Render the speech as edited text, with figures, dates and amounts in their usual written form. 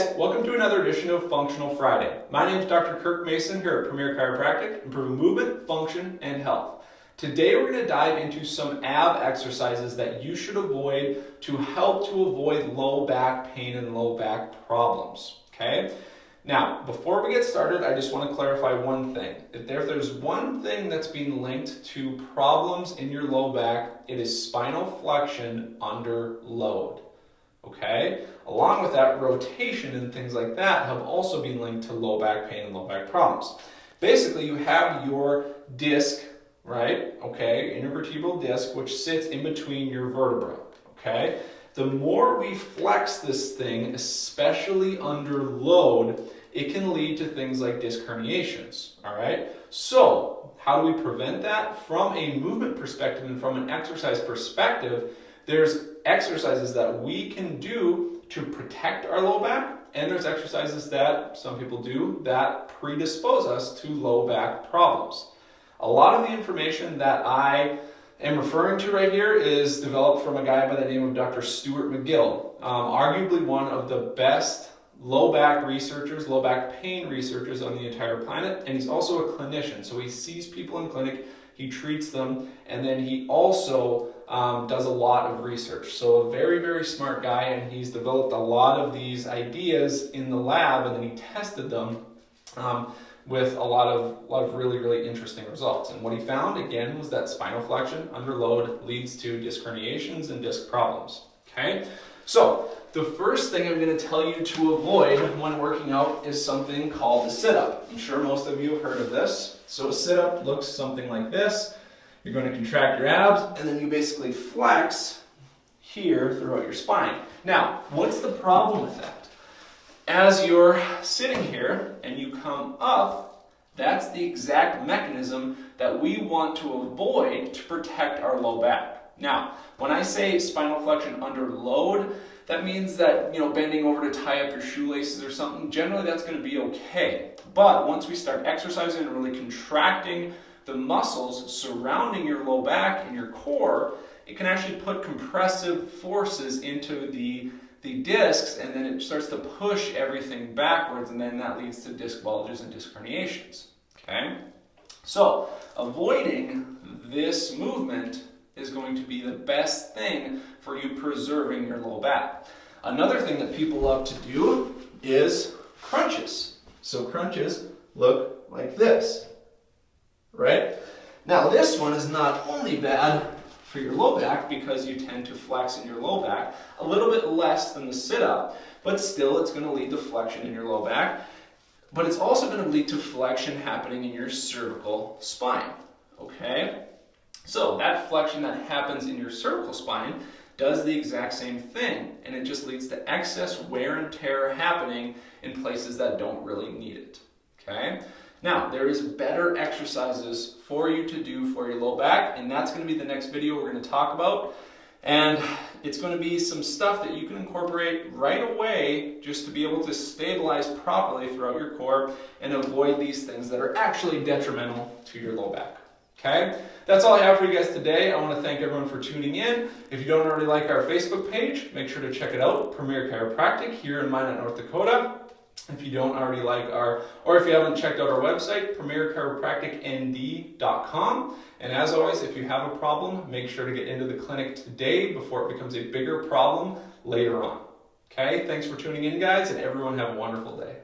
guys, welcome to another edition of Functional Friday. My name is Dr. Kirk Mason here at Premier Chiropractic, improving movement, function, and health. Today we're going to dive into some ab exercises that you should avoid to help to avoid low back pain and low back problems. Okay? Now, before we get started, I just want to clarify one thing. If there's one thing that's being linked to problems in your low back, it is spinal flexion under load. Okay? Along with that, rotation and things like that have also been linked to low back pain and low back problems. Basically, you have your disc, right? Okay, intervertebral disc, which sits in between your vertebrae. Okay? The more we flex this thing, especially under load, it can lead to things like disc herniations. All right? So, how do we prevent that? From a movement perspective and from an exercise perspective, there's exercises that we can do to protect our low back, and there's exercises that some people do that predispose us to low back problems. A lot of the information that I am referring to right here is developed from a guy by the name of Dr. Stuart McGill, arguably one of the best low back researchers, low back pain researchers on the entire planet, and he's also a clinician. So he sees people in clinic, he treats them, and then he also does a lot of research. So a very, very smart guy, and he's developed a lot of these ideas in the lab, and then he tested them with a lot of really, really interesting results. And what he found, again, was that spinal flexion under load leads to disc herniations and disc problems. Okay? So the first thing I'm going to tell you to avoid when working out is something called a sit-up. I'm sure most of you have heard of this. So a sit-up looks something like this. You're going to contract your abs, and then you basically flex here throughout your spine. Now, what's the problem with that? As you're sitting here and you come up, that's the exact mechanism that we want to avoid to protect our low back. Now, when I say spinal flexion under load, that means that, bending over to tie up your shoelaces or something, generally that's going to be okay. But once we start exercising and really contracting the muscles surrounding your low back and your core, it can actually put compressive forces into the discs, and then it starts to push everything backwards, and then that leads to disc bulges and disc herniations. Okay? So, avoiding this movement is going to be the best thing for you preserving your low back. Another thing that people love to do is crunches. So crunches look like this, right? Now this one is not only bad for your low back because you tend to flex in your low back a little bit less than the sit-up, but still it's going to lead to flexion in your low back, but it's also going to lead to flexion happening in your cervical spine, okay? So that flexion that happens in your cervical spine does the exact same thing, and it just leads to excess wear and tear happening in places that don't really need it, okay? Now, there is better exercises for you to do for your low back, and that's going to be the next video we're going to talk about. And it's going to be some stuff that you can incorporate right away just to be able to stabilize properly throughout your core and avoid these things that are actually detrimental to your low back. Okay? That's all I have for you guys today. I want to thank everyone for tuning in. If you don't already like our Facebook page, make sure to check it out, Premier Chiropractic here in Minot, North Dakota. If you don't already like or if you haven't checked out our website, premierchiropracticnd.com. And as always, if you have a problem, make sure to get into the clinic today before it becomes a bigger problem later on. Okay? Thanks for tuning in, guys, and everyone have a wonderful day.